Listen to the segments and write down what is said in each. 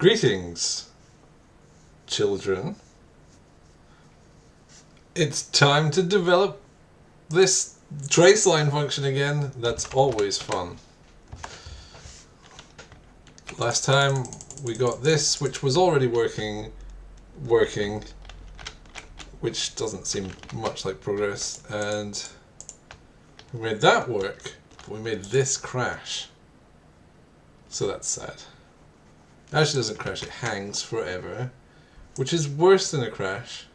Greetings, children. It's time to develop this trace line function again. That's always fun. Last time we got this, which was already working, which doesn't seem much like progress, and we made that work, but we made this crash. So that's sad. It actually doesn't crash, it hangs forever, which is worse than a crash.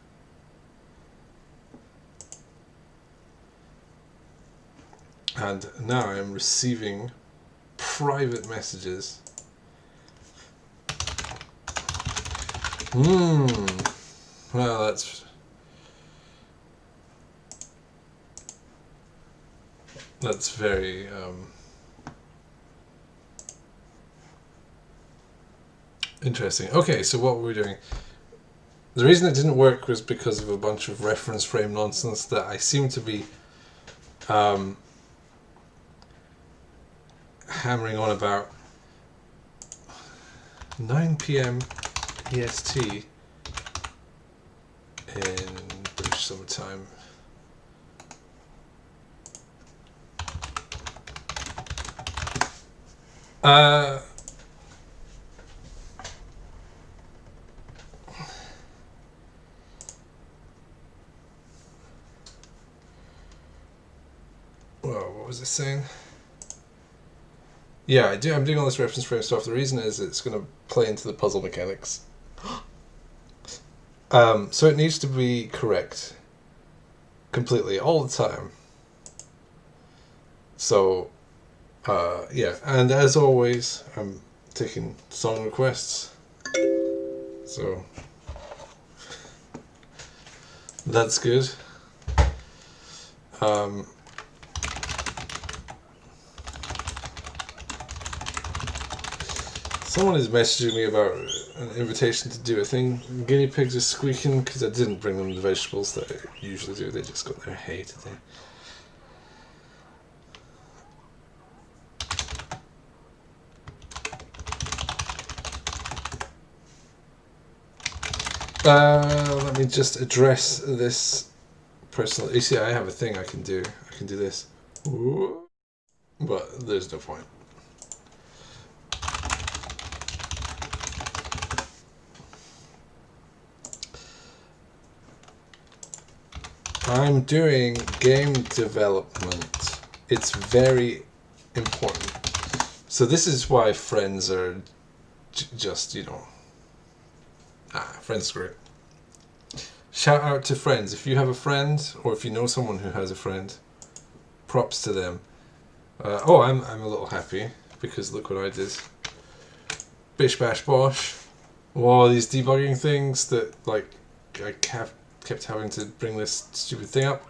And now I'm receiving private messages. Well, that's very interesting. Okay, so what were we doing? The reason it didn't work was because of a bunch of reference frame nonsense that I seem to be hammering on about. 9 PM EST in British summertime. Well, what was I saying? Yeah, I'm doing all this reference frame stuff. The reason is it's going to play into the puzzle mechanics. So it needs to be correct completely all the time. So, yeah, and as always, I'm taking song requests. So, that's good. Someone is messaging me about an invitation to do a thing. Guinea pigs are squeaking because I didn't bring them the vegetables that I usually do. They just got their hay today. Let me just address this personally. You see, I have a thing I can do. I can do this. But there's no point. I'm doing game development. It's very important. So this is why friends are just, you know... friends are great. Shout out to friends. If you have a friend, or if you know someone who has a friend, props to them. Oh, I'm a little happy, because look what I did. Bish bash bosh. All these debugging things that, like, I kept having to bring this stupid thing up.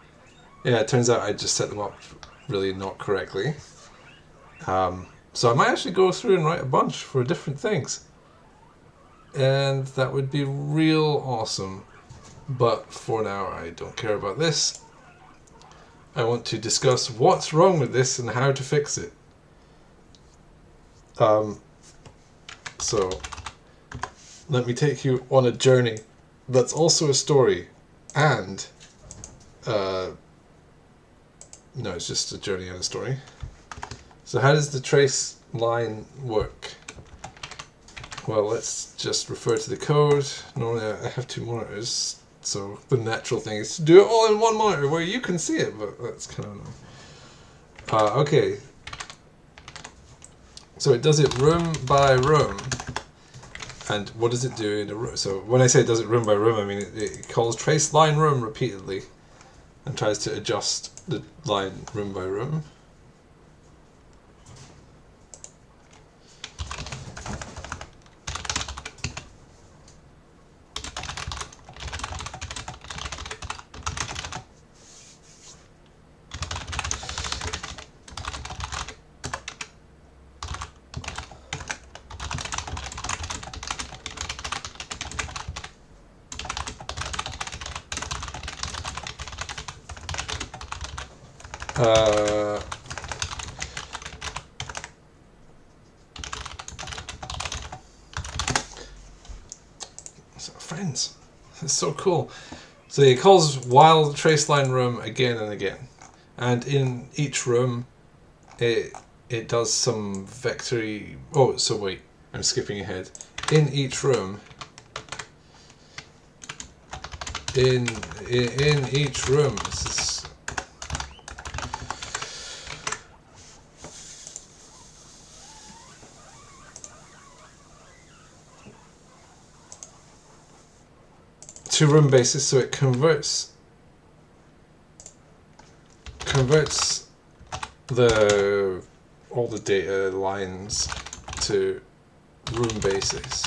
Yeah, it turns out I just set them up really not correctly. So I might actually go through and write a bunch for different things. And that would be real awesome. But for now, I don't care about this. I want to discuss what's wrong with this and how to fix it. So, let me take you on a journey that's also a story. And, no, it's just a journey and a story. So how does the trace line work? Well, let's just refer to the code. Normally I have two monitors, so the natural thing is to do it all in one monitor where you can see it, but that's kind of annoying. Okay. So it does it room by room. And what does it do in a room? So when I say it does it room by room, I mean it calls trace line room repeatedly and tries to adjust the line room by room. It's so cool. So it calls while traceline room again and again, and in each room, it does some vectory. Oh, so wait, I'm skipping ahead. In each room, in each room, this is two room basis, so it converts all the data lines to room basis.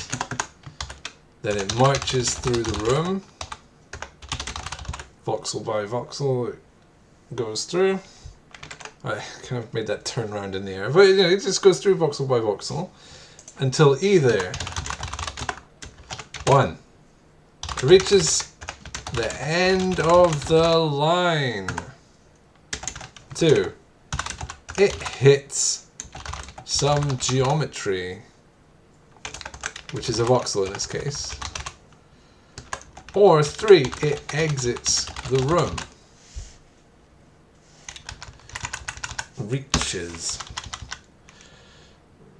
Then it marches through the room, voxel by voxel, it goes through. I kind of made that turn around in the air, but you know, it just goes through voxel by voxel until either 1. It reaches the end of the line. 2. It hits some geometry, which is a voxel in this case. Or 3. It exits the room. Reaches.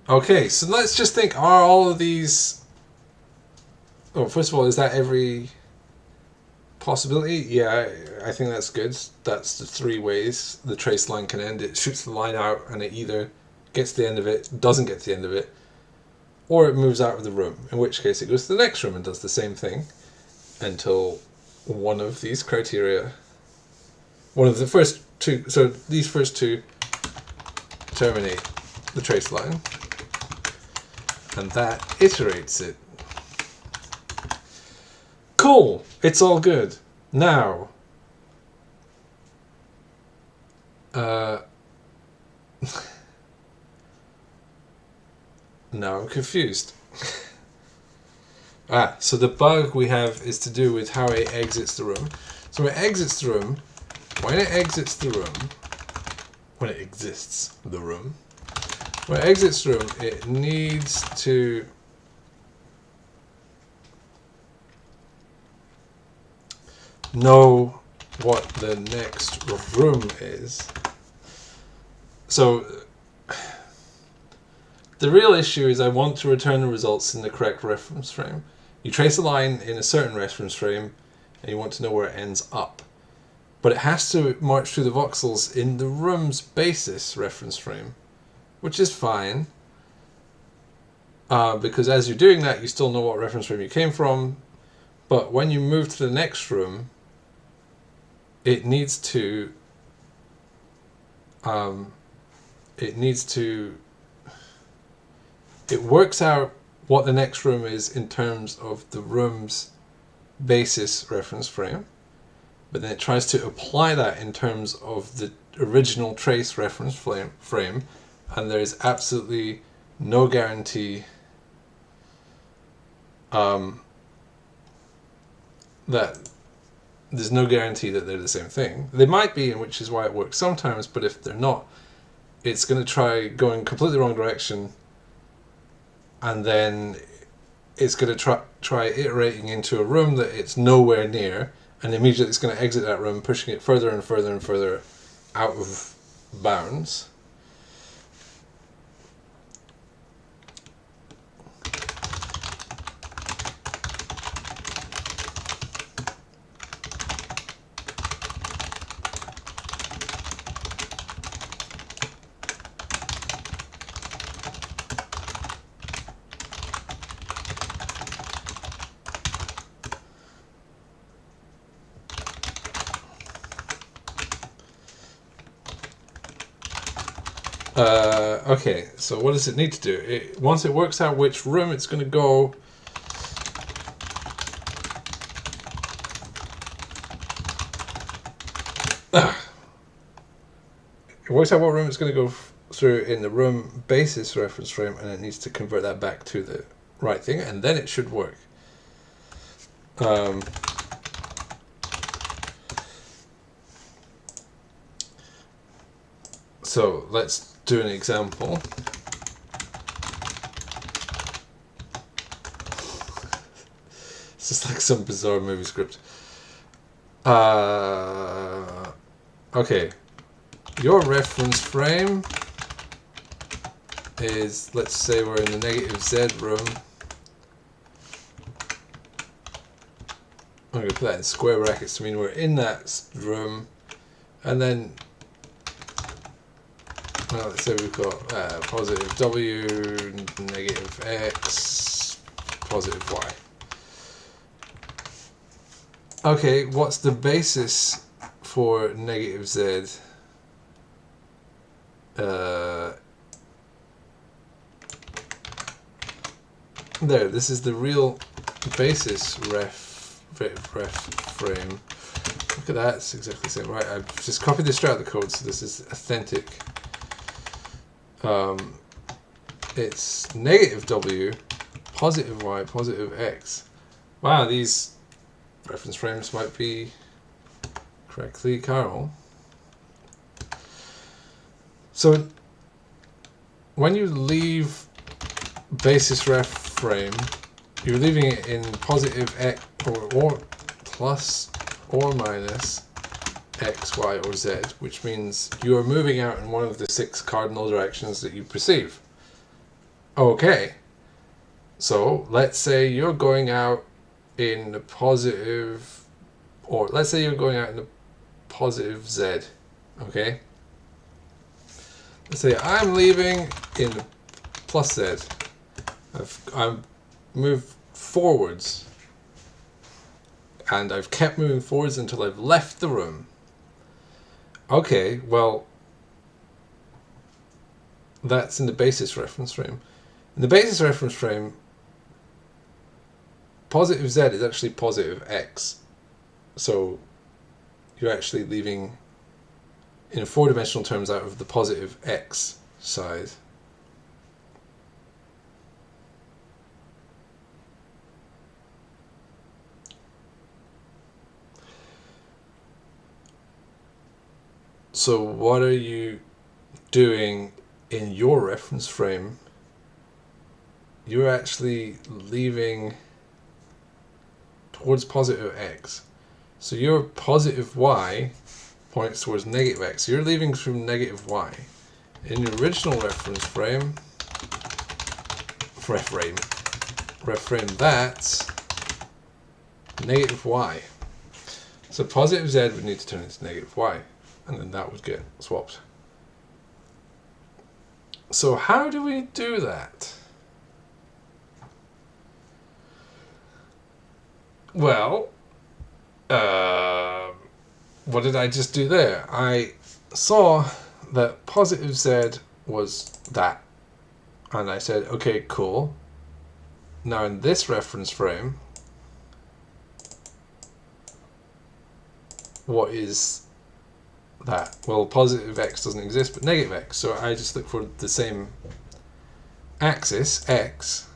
Okay, so let's just think, are all of these... Oh, first of all, is that every possibility? Yeah, I think that's good. That's the 3 ways the trace line can end. It shoots the line out and it either gets to the end of it, doesn't get to the end of it, or it moves out of the room, in which case it goes to the next room and does the same thing until one of these criteria, one of the first 2, so these first 2 terminate the trace line, and that iterates it. Cool! It's all good. Now, now I'm confused. So the bug we have is to do with how it exits the room. So it exits the room. When it exits the room, when it exists the room, when it exits the room, it needs to know what the next room is. So the real issue is I want to return the results in the correct reference frame. You trace a line in a certain reference frame and you want to know where it ends up. But it has to march through the voxels in the room's basis reference frame, which is fine. Because as you're doing that, you still know what reference frame you came from. But when you move to the next room, it needs to it works out what the next room is in terms of the room's basis reference frame, but then it tries to apply that in terms of the original trace reference frame, and there is absolutely no guarantee that there's no guarantee that they're the same thing. They might be, which is why it works sometimes, but if they're not, it's going to try going completely wrong direction, and then it's going to try iterating into a room that it's nowhere near, and immediately it's going to exit that room, pushing it further and further and further out of bounds. Okay, so what does it need to do? Once it works out which room it's going to go, it works out what room it's going to go through in the room basis reference frame, and it needs to convert that back to the right thing, and then it should work. So let's do an example. So just like some bizarre movie script. Okay. Your reference frame is, let's say we're in the negative Z room. I'm going to put that in square brackets to mean we're in that room. And then, well, let's say we've got positive W, negative X, positive Y. Okay, what's the basis for negative Z? There, this is the real basis ref frame. Look at that, it's exactly the same. Right, I've just copied this straight out of the code, so this is authentic. It's negative W, positive Y, positive X. Wow, these reference frames might be correctly chiral. So when you leave basis ref frame, you're leaving it in positive X or plus or minus X, Y, or Z, which means you are moving out in one of the 6 cardinal directions that you perceive. Okay, so let's say you're going out in the positive, or let's say you're going out in the positive Z, okay? Let's say I'm leaving in the plus Z. I've moved forwards, and I've kept moving forwards until I've left the room. Okay, well, that's in the basis reference frame. In the basis reference frame, positive Z is actually positive X. So you're actually leaving in 4-dimensional terms out of the positive X side. So what are you doing in your reference frame? You're actually leaving towards positive X. So your positive Y points towards negative X. You're leaving from negative Y. In your original reference frame, that's negative Y. So positive Z would need to turn into negative Y, and then that would get swapped. So how do we do that? Well, what did I just do there? I saw that positive Z was that, and I said, okay, cool. Now in this reference frame, what is that? Well, positive X doesn't exist, but negative X. So I just look for the same axis, X,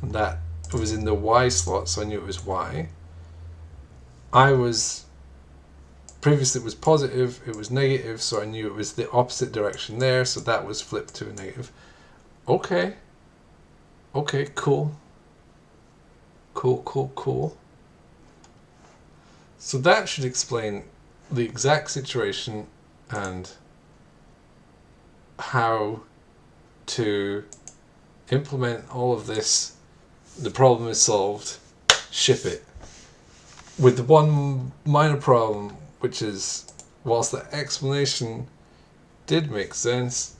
and that was in the Y slot, so I knew it was Y. Previously it was positive, it was negative, so I knew it was the opposite direction there, so that was flipped to a negative. Okay. Okay, cool. Cool. So that should explain the exact situation and how to implement all of this. The problem is solved. Ship it. With the one minor problem, which is, whilst the explanation did make sense,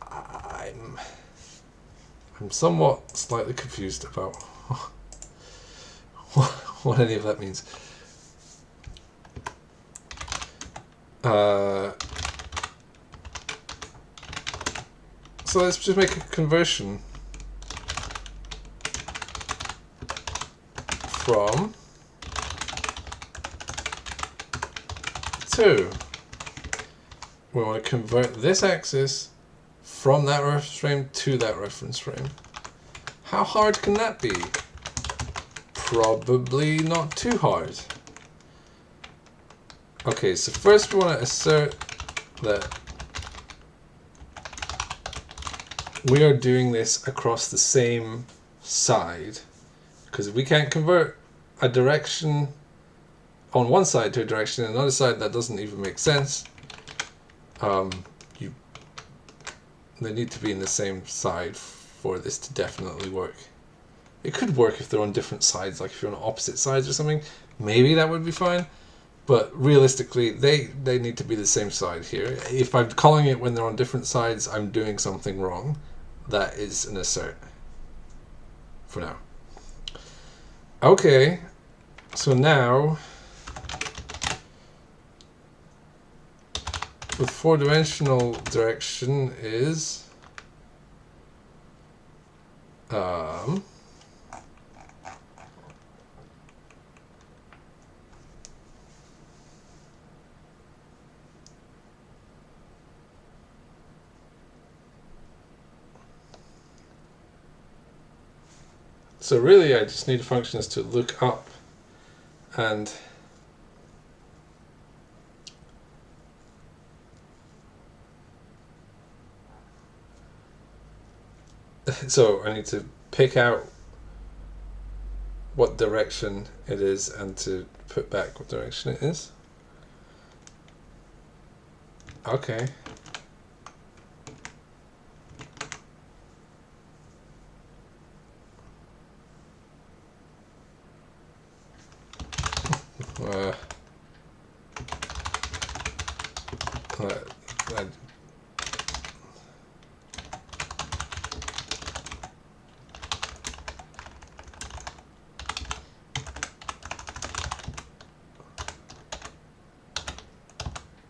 I'm somewhat slightly confused about what any of that means. So let's just make a conversion from to. We want to convert this axis from that reference frame to that reference frame. How hard can that be? Probably not too hard. Okay, so first we want to assert that we are doing this across the same side, because if we can't convert a direction on one side to a direction on another side, that doesn't even make sense. They need to be in the same side for this to definitely work. It could work if they're on different sides, like if you're on opposite sides or something, maybe that would be fine. But realistically, they need to be the same side here. If I'm calling it when they're on different sides, I'm doing something wrong. That is an assert for now. Okay, so now the four-dimensional direction is so really I just need functions to look up and so I need to pick out what direction it is and to put back what direction it is. Okay.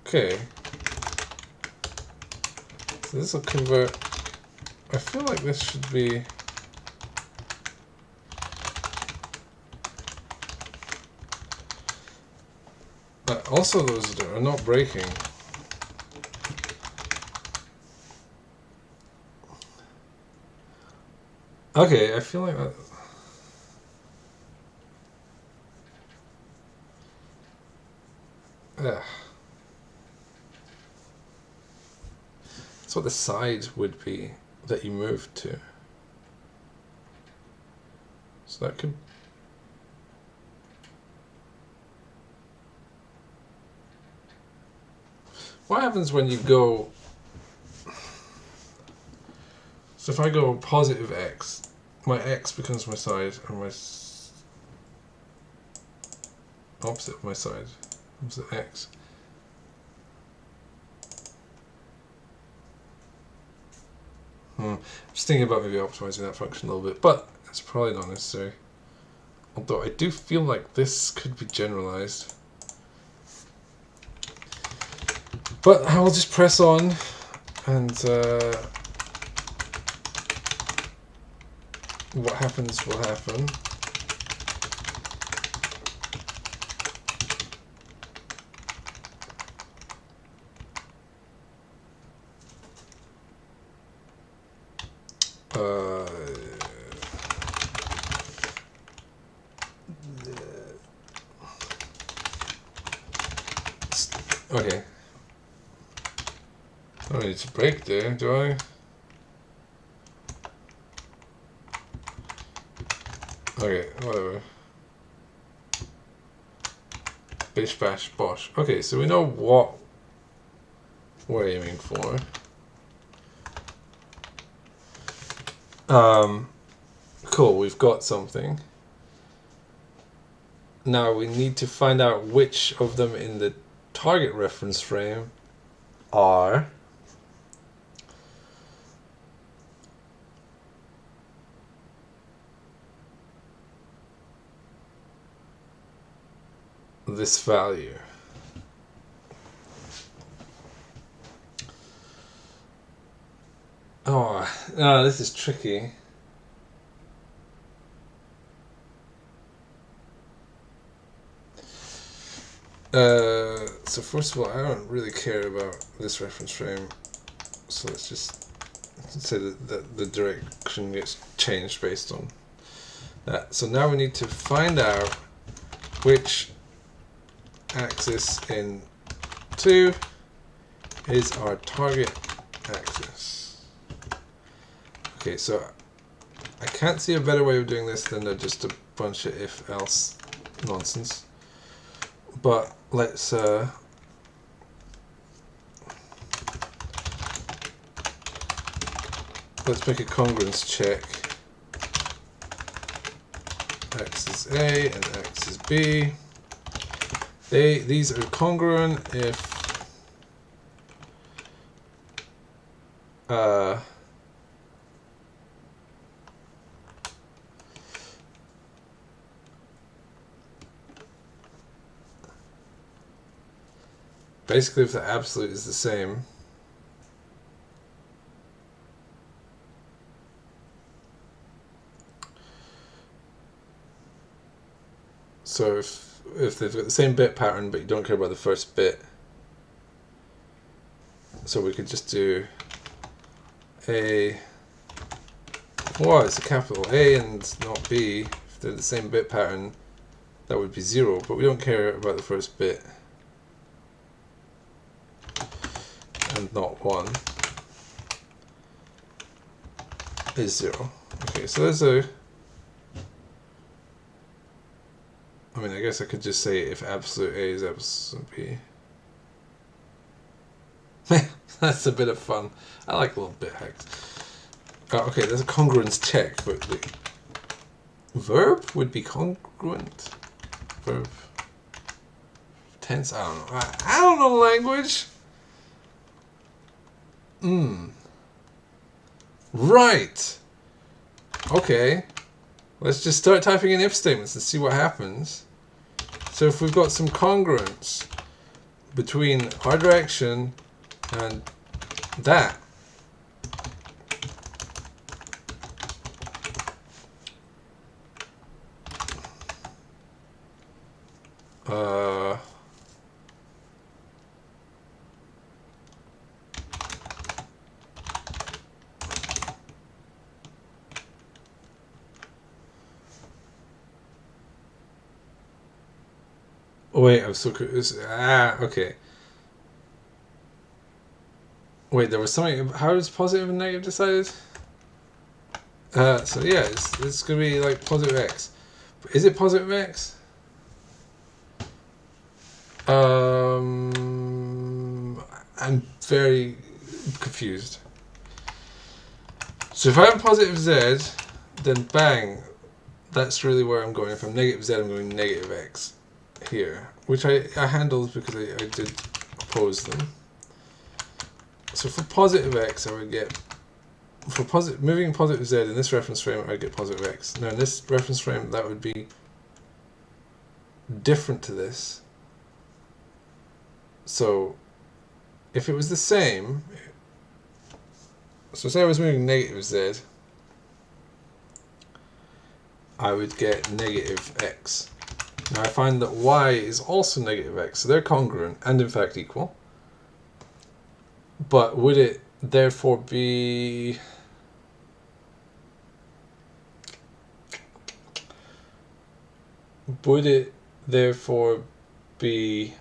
Okay, so this will convert. I feel like this should be also those are not breaking. Okay, I feel like that. That's what the side would be that you moved to. So that could. What happens when you go? So if I go positive x, my x becomes my side, and my opposite of my side becomes the x. I'm just thinking about maybe optimizing that function a little bit, but it's probably not necessary. Although I do feel like this could be generalized. But I will just press on and what happens will happen. Okay. I don't need to break there, do I? Okay, whatever. Bish bash bosh. Okay, so we know what we're aiming for. Cool, we've got something. Now we need to find out which of them in the target reference frame are this value. Oh, this is tricky. So first of all, I don't really care about this reference frame, so let's just say that the direction gets changed based on that. So now we need to find out which axis in 2 is our target axis. Okay, so I can't see a better way of doing this than just a bunch of if-else nonsense. But let's make a congruence check. X is A and X is B. These are congruent if basically if the absolute is the same. So if they've got the same bit pattern but you don't care about the first bit, so we could just do A. Well, it's a capital A and not B. If they're the same bit pattern, that would be 0, but we don't care about the first bit. And not 1 is 0. Okay, so there's a... I mean, I guess I could just say if absolute A is absolute B. That's a bit of fun. I like little bit hacks. Okay, there's a congruence check, but the verb would be congruent. Verb. Tense, I don't know. I don't know language. Right. Okay. Let's just start typing in if statements and see what happens. So if we've got some congruence between our direction and that, wait, I'm so confused. Okay. Wait, there was something. How is positive and negative decided? So yeah, it's gonna be like positive x. Is it positive x? I'm very confused. So if I'm positive z, then bang, that's really where I'm going. If I'm negative z, I'm going negative x here, which I handled because I did oppose them. So for positive x, I would get, for moving positive z in this reference frame, I'd get positive x. Now in this reference frame, that would be different to this. So if it was the same, so say I was moving negative z, I would get negative x. Now I find that y is also negative x, so they're congruent and in fact equal. But would it therefore be... Would it therefore be...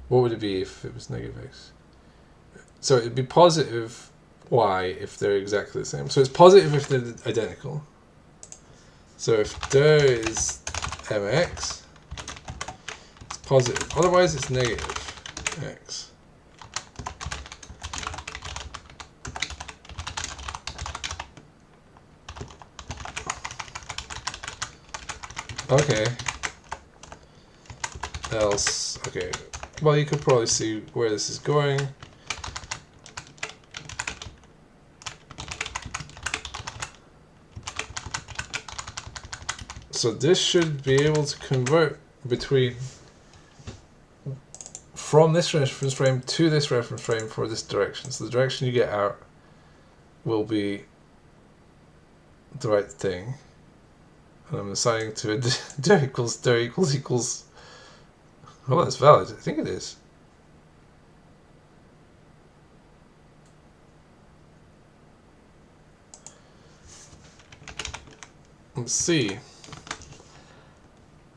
What would it be if it was negative x? So it'd be positive y if they're exactly the same. So it's positive if they're identical. So if there is mx, it's positive. Otherwise it's negative x. Okay. Else, okay. Well, you could probably see where this is going. So this should be able to convert between from this reference frame to this reference frame for this direction. So the direction you get out will be the right thing. And I'm assigning to it there equals. Oh, that's valid. I think it is. Let's see.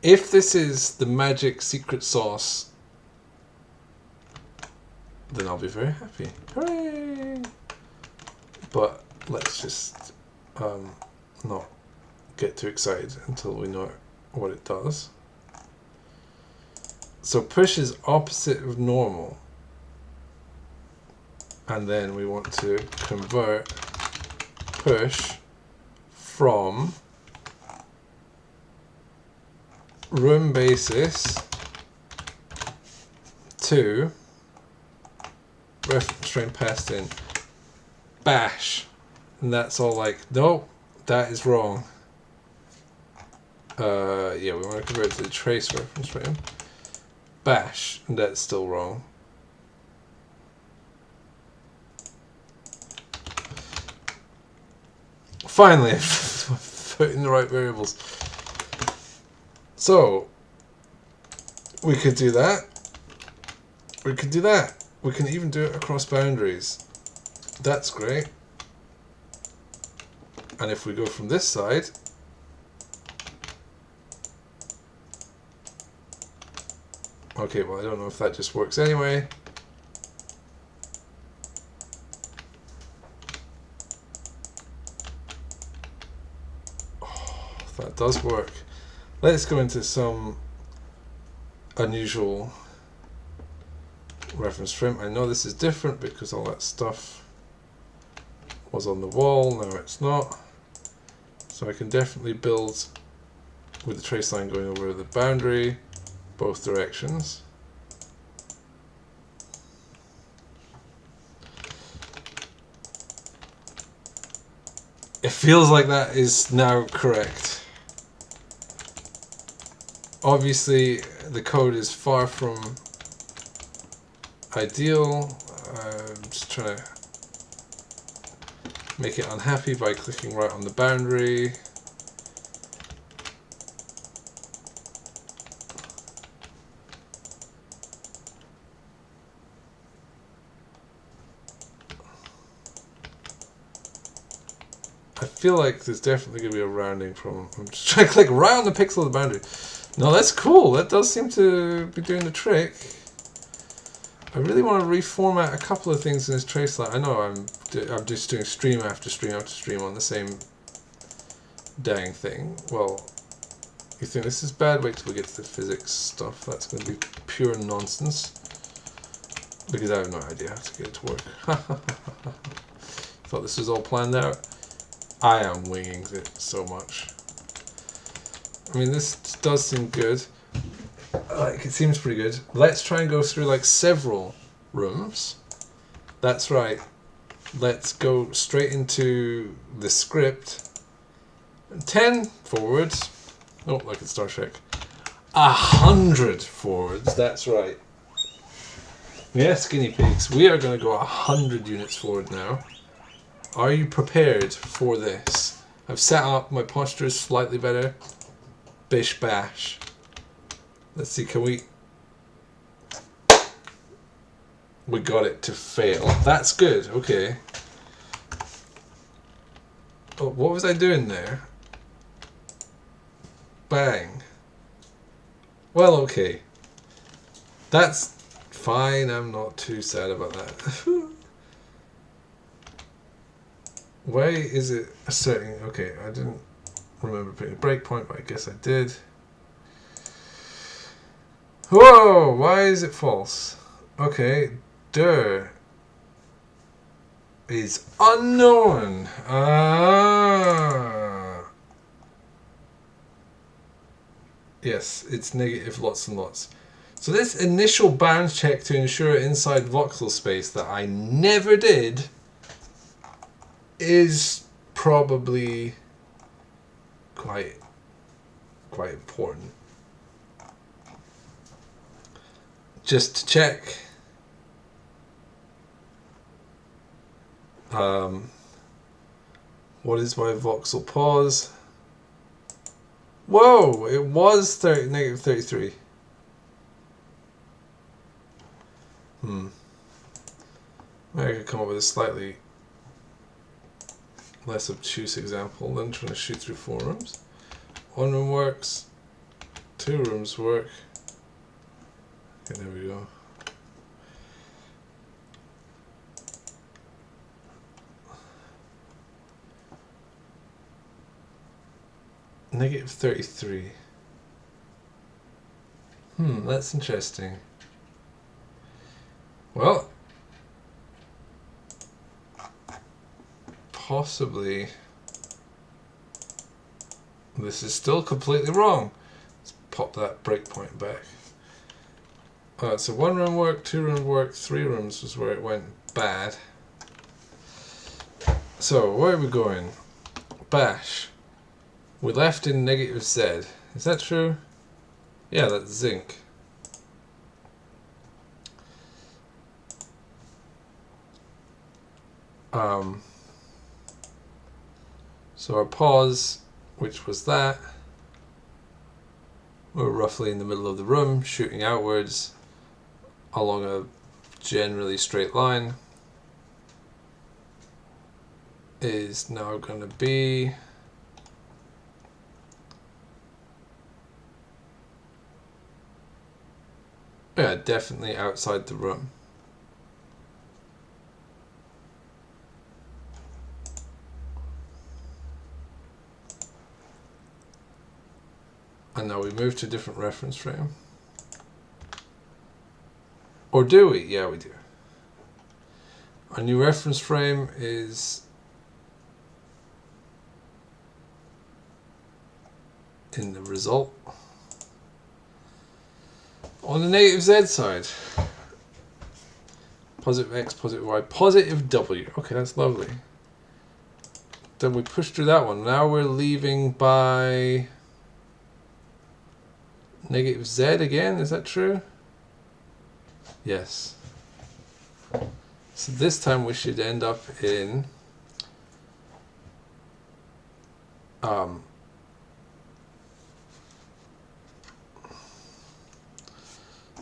If this is the magic secret sauce then I'll be very happy. Hooray! But let's just not get too excited until we know what it does. So push is opposite of normal. And then we want to convert push from room basis to reference frame passed in bash. And that's all like, nope, that is wrong. Yeah, we want to convert it to the trace reference frame. Bash, and that's still wrong. Finally, put in the right variables. So, we could do that. We could do that. We can even do it across boundaries. That's great. And if we go from this side, okay, well, I don't know if that just works anyway. Oh, that does work. Let's go into some unusual reference frame. I know this is different because all that stuff was on the wall, now it's not. So I can definitely build with the trace line going over the boundary, both directions. It feels like that is now correct. Obviously, the code is far from ideal. I'm just trying to make it unhappy by clicking right on the boundary. I feel like there's definitely going to be a rounding problem. I'm just trying to click right on the pixel of the boundary. No, that's cool. That does seem to be doing the trick. I really want to reformat a couple of things in this trace line. I know I'm just doing stream after stream after stream on the same dang thing. Well, you think this is bad? Wait till we get to the physics stuff. That's going to be pure nonsense. Because I have no idea how to get it to work. Thought this was all planned out. I am winging it so much. I mean, this does seem good. Like, it seems pretty good. Let's try and go through like several rooms. That's right. Let's go straight into the script. 10 forwards. Oh, like it's Star Trek. 100 forwards. That's right. Yes, guinea pigs. We are going to go 100 units forward now. Are you prepared for this? I've set up, my posture is slightly better. Bish bash. Let's see, can we... We got it to fail. That's good, okay. Oh, what was I doing there? Bang. Well, okay. That's fine, I'm not too sad about that. Why is it asserting? Okay, I didn't remember putting a breakpoint, but I guess I did. Whoa! Why is it false? Okay, dir is unknown. Yes, it's negative lots and lots. So this initial bounds check to ensure inside voxel space that I never did is probably quite important. Just to check. What is my voxel pause? Whoa! It was negative 33. Maybe I could come up with a slightly less obtuse example than trying to shoot through 4 rooms. 1 room works. 2 rooms work. Okay, there we go. Negative 33. That's interesting. Well, possibly this is still completely wrong. Let's pop that breakpoint back. So 1 room worked, 2 rooms worked, 3 rooms was where it went bad. So where are we going? Bash. We left in negative Z. Is that true? Yeah, that's zinc. So our pause, which was that, we're roughly in the middle of the room, shooting outwards along a generally straight line, is now going to be definitely outside the room. And now we move to a different reference frame. Or do we? Yeah, we do. Our new reference frame is in the result. On the negative Z side, positive X, positive Y, positive W. Okay, that's lovely. Then we push through that one. Now we're leaving by negative Z again. Is that true? Yes. So this time we should end up in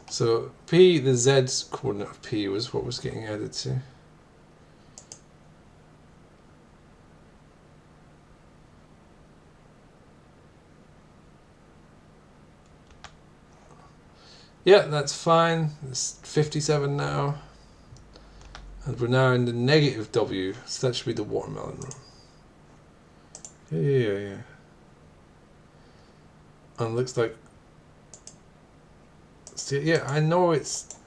so P, the Z's coordinate of P was what was getting added to. Yeah, that's fine. It's 57 now. And we're now in the negative W, so that should be the watermelon room. Yeah. And it looks like... See, yeah, I know it's...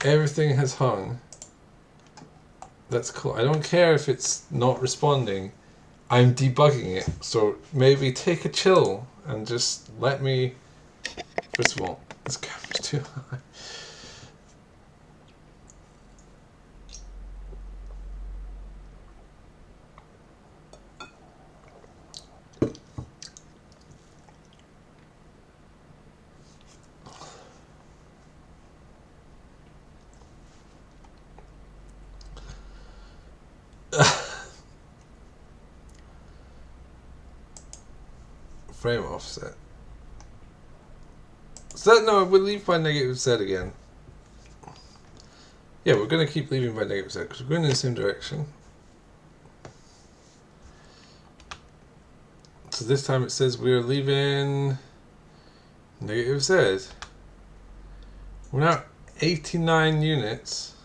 Everything has hung. That's cool. I don't care if it's not responding. I'm debugging it, so maybe take a chill and just let me... First of all, this camera's too high. Frame offset. So no, we'll leave by negative Z again. Yeah, we're going to keep leaving by negative Z because we're going in the same direction. So this time it says we're leaving negative Z. We're now 89 units.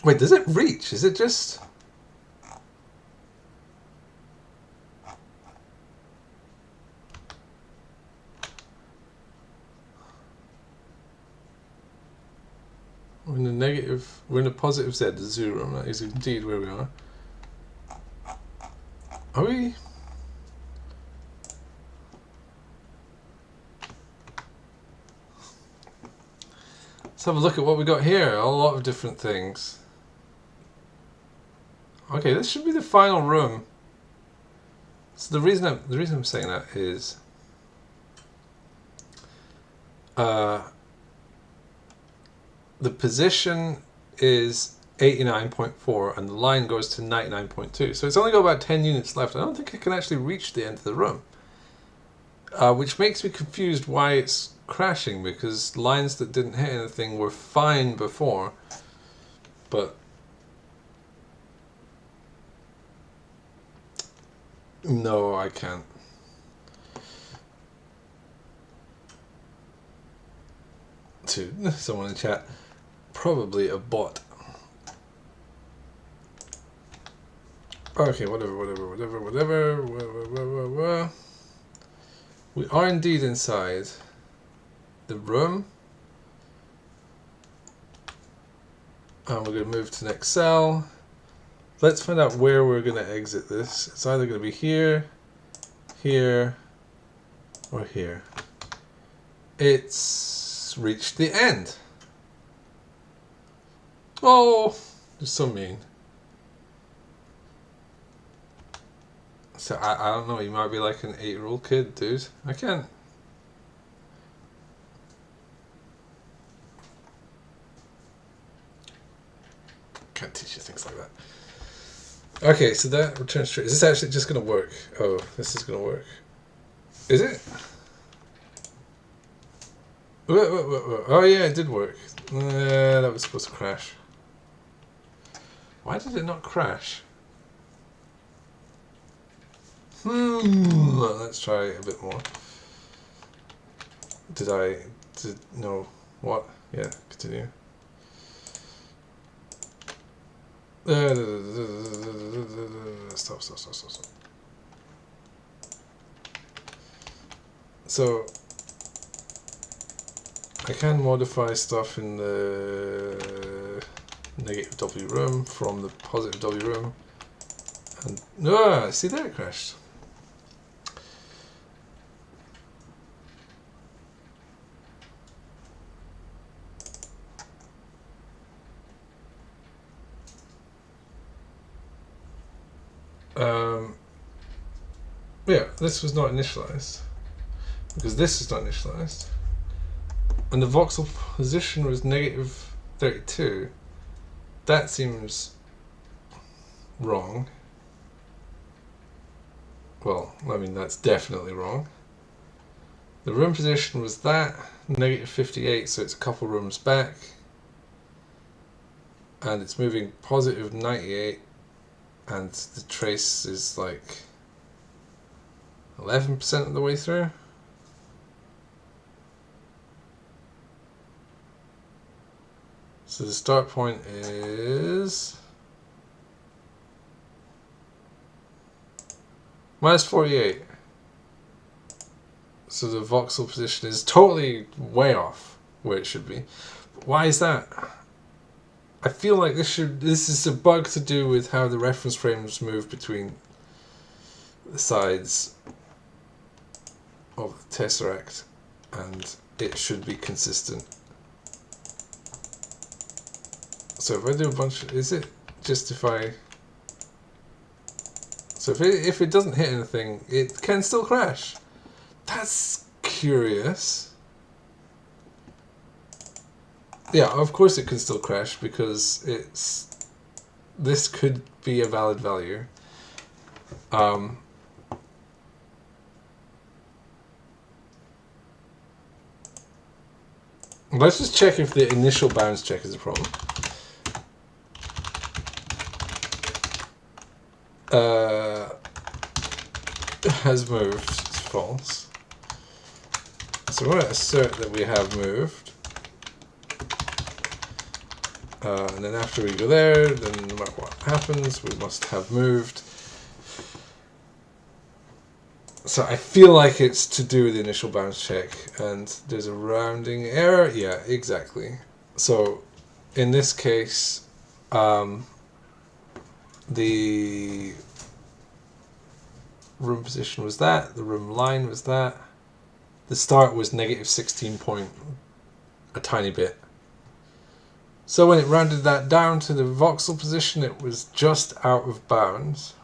Wait, does it reach? Is it just... We're in the negative... We're in a positive Z, the 0. That is indeed where we are. Are we? Let's have a look at what we got here. A lot of different things. Okay, this should be the final room. So the reason I'm saying that is the position is 89.4 and the line goes to 99.2. So it's only got about 10 units left. I don't think it can actually reach the end of the room. Which makes me confused why it's crashing, because lines that didn't hit anything were fine before. But no, I can't. to someone in chat. Probably a bot. Okay, whatever. We are indeed inside the room. And we're going to move to the next cell. Let's find out where we're going to exit this. It's either going to be here, here, or here. It's reached the end. Oh, you're so mean. So I don't know, you might be like an 8-year-old kid, dude. I can't teach you things like that. Okay, so that returns straight. Is this actually just going to work? Oh, this is going to work. Is it? Whoa. Oh yeah, it did work. That was supposed to crash. Why did it not crash? Let's try a bit more. No. What? Yeah, continue. Stop. So I can modify stuff in the negative W room from the positive W room. And no, see there it crashed. Yeah, this was not initialized because this is not initialized, and the voxel position was negative 32. That seems wrong. Well, I mean that's definitely wrong. The room position was that negative 58, so it's a couple rooms back, and it's moving positive 98, and the trace is like 11% of the way through. So the start point is minus 48. So the voxel position is totally way off where it should be. But why is that? I feel like this is a bug to do with how the reference frames move between the sides of the tesseract, and it should be consistent. So if I do a bunch, is it just if I? So if it doesn't hit anything, it can still crash. That's curious. Yeah, of course it can still crash because this could be a valid value. Let's just check if the initial bounce check is a problem. Has moved. It's false. So we're going to assert that we have moved. And then after we go there, then no matter what happens, we must have moved. So I feel like it's to do with the initial bounce check, and there's a rounding error. Yeah, exactly. So in this case, the room position was that, the room line was that, the start was negative 16 point a tiny bit. So when it rounded that down to the voxel position, it was just out of bounds.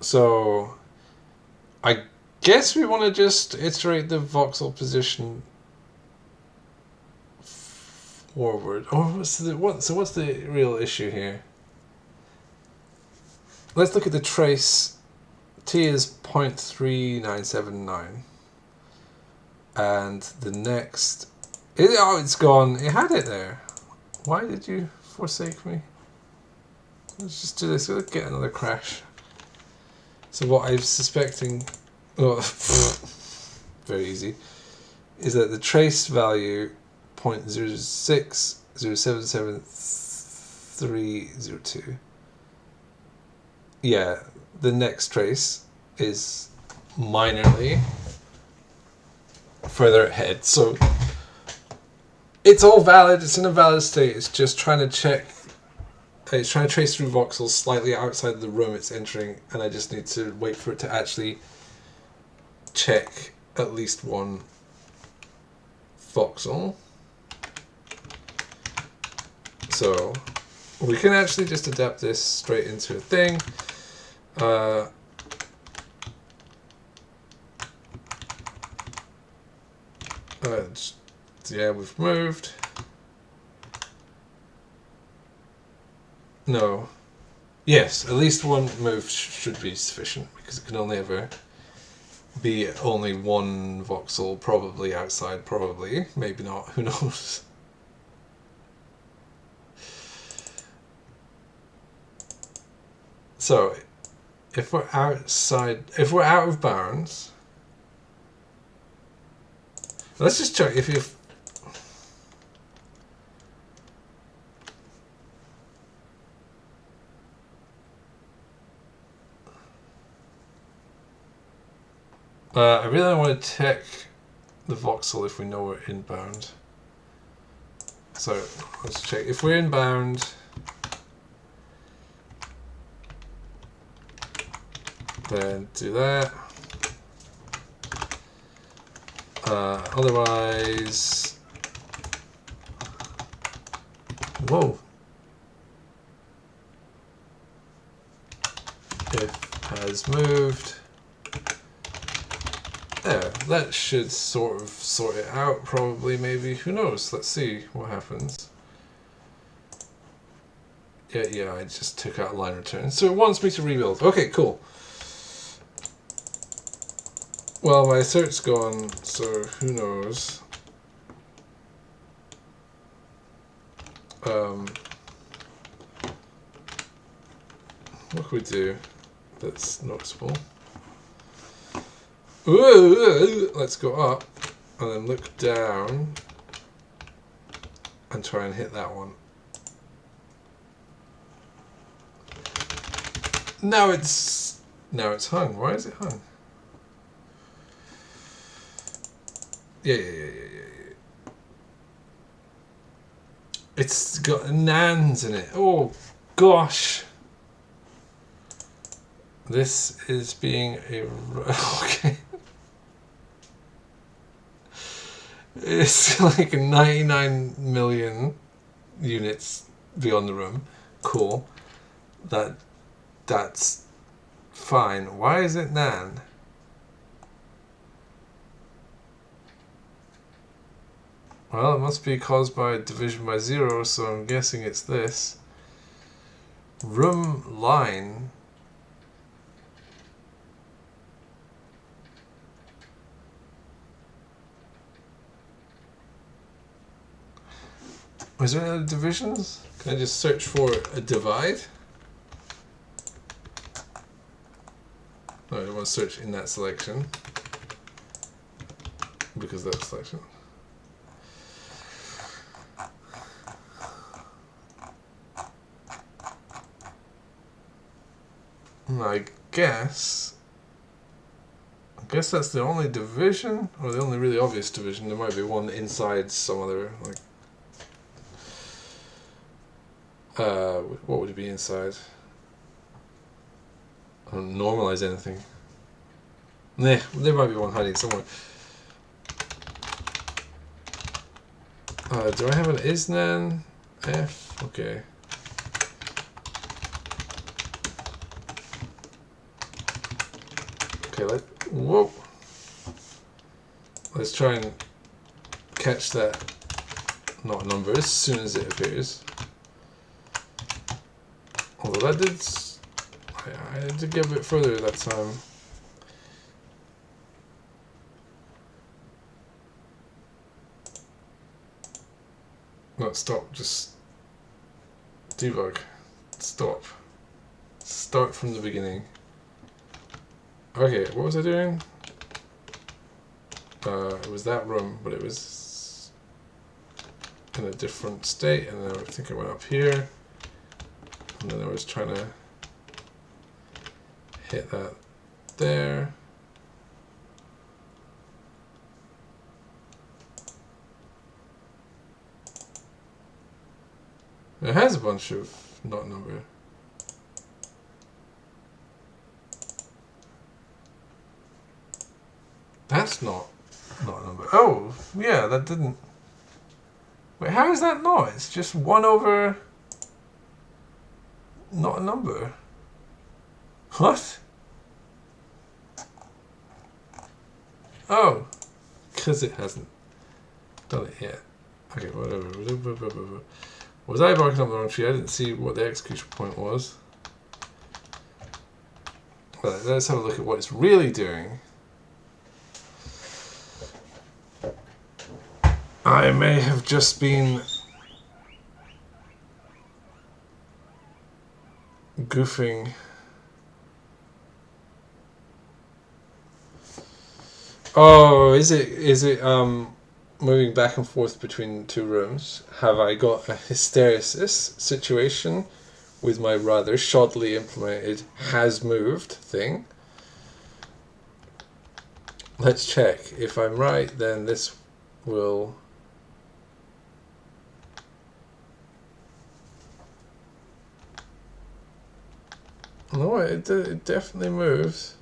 So I guess we want to just iterate the voxel position forward. Oh, so what's the real issue here? Let's look at the trace. T is 0.3979, and the next. It's gone. It had it there. Why did you forsake me? Let's just do this. Let's get another crash. So what I'm suspecting, oh, very easy, is that the trace value 0.060777302. Yeah, the next trace is minorly further ahead. So it's all valid. It's in a valid state. It's just trying to check. It's trying to trace through voxels slightly outside the room it's entering, and I just need to wait for it to actually check at least one voxel. So we can actually just adapt this straight into a thing. Yeah, we've moved. No. Yes, at least one move should be sufficient, because it can only ever be only one voxel, probably outside, probably. Maybe not, who knows. So, if we're outside, if we're out of bounds, let's just check if you've... I really want to check the voxel if we know we're inbound. So let's check. If we're inbound, then do that. Otherwise, whoa. If has moved. There, that should sort it out, probably, maybe. Who knows? Let's see what happens. Yeah, I just took out line return. So it wants me to rebuild. Okay, cool. Well, my assert's gone, so who knows. What can we do that's noticeable? Ooh, let's go up and then look down and try and hit that one. Now it's hung. Why is it hung? Yeah. It's got nans in it. Oh gosh. This is being a okay. It's like 99 million units beyond the room. Cool. That's fine. Why is it nan? Well, it must be caused by division by 0, so I'm guessing it's this. Room line. Is there any other divisions? Can I just search for a divide? No, I don't want to search in that selection because that selection. I guess that's the only division, or the only really obvious division. There might be one inside some other, like, what would it be inside? I don't normalize anything. Nah, there might be one hiding somewhere. Do I have an isnan? F? Okay. Okay, whoa. Let's try and catch that not number as soon as it appears. Although that did... I did get a bit further that time. No, stop, just debug. Stop. Start from the beginning. Okay, what was I doing? It was that room, but it was in a different state, and then I think I went up here, and then I was trying to hit that there. It has a bunch of not number. That's not a number. Oh, yeah, that didn't. Wait, how is that not? It's just 1 over not a number. What? Oh, because it hasn't done it yet. Okay, whatever. Was I barking up the wrong tree? I didn't see what the execution point was. Right, let's have a look at what it's really doing. I may have just been goofing. Oh, is it moving back and forth between 2 rooms? Have I got a hysteresis situation with my rather shoddily implemented has moved thing? Let's check. If I'm right, then this will... No, it definitely moves.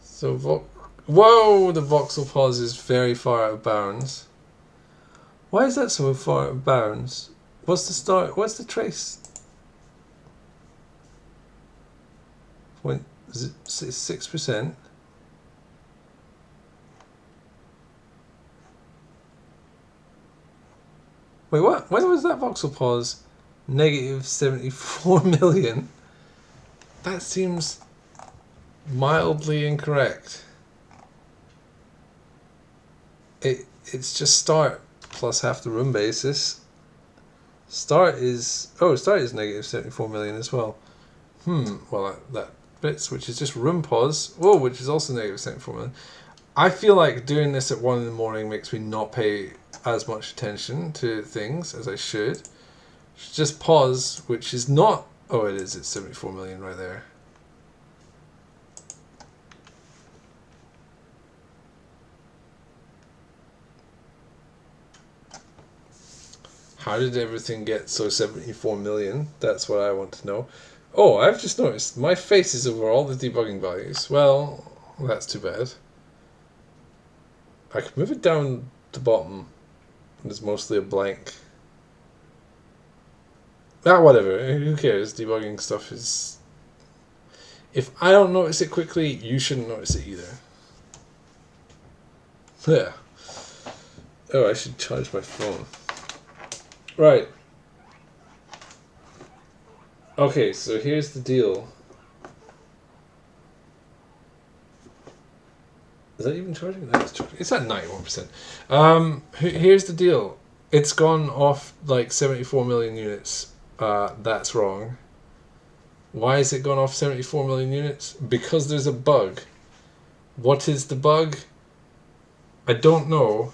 So, whoa! The voxel pause is very far out of bounds. Why is that so far out of bounds? What's the start? What's the trace? Is it 6%? Wait, what? When was that voxel pause? Negative 74 million? That seems mildly incorrect. It's just start plus half the room basis. Start is negative 74 million as well. Well, that bits, which is just room pause. Whoa, which is also negative 74 million. I feel like doing this at 1 in the morning makes me not pay as much attention to things as I should. Just pause, which is not... Oh, it is. It's 74 million right there. How did everything get so 74 million? That's what I want to know. Oh, I've just noticed my face is over all the debugging values. Well, that's too bad. I could move it down the bottom. It's mostly a blank. Ah, whatever. Who cares? Debugging stuff is... If I don't notice it quickly, you shouldn't notice it either. Yeah. Oh, I should charge my phone. Right. Okay, so here's the deal. Is that even charging? No, it's charging. It's at 91%. Here's the deal. It's gone off like 74 million units. That's wrong. Why is it gone off 74 million units? Because there's a bug. What is the bug? I don't know.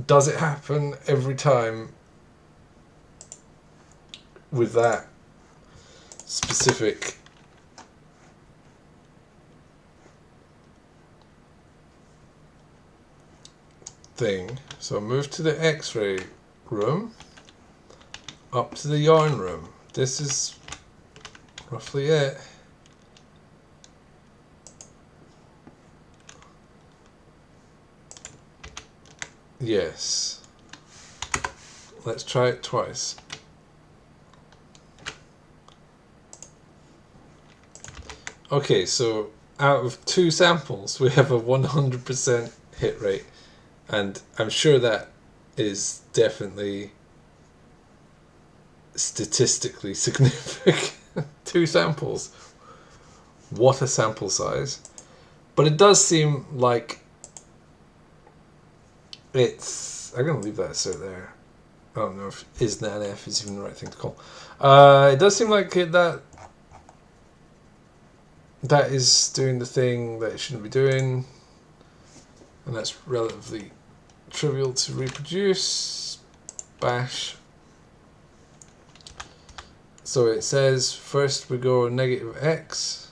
Does it happen every time with that specific thing? So move to the X-ray room, up to the yarn room. This is roughly it. Yes. Let's try it twice. Okay, so out of 2 samples, we have a 100% hit rate. And I'm sure that is definitely statistically significant. 2 samples. What a sample size. But it does seem like it's I'm gonna leave that cert there. I don't know if isNanF is even the right thing to call. It does seem like that is doing the thing that it shouldn't be doing, and that's relatively trivial to reproduce. Bash. So it says first we go -x.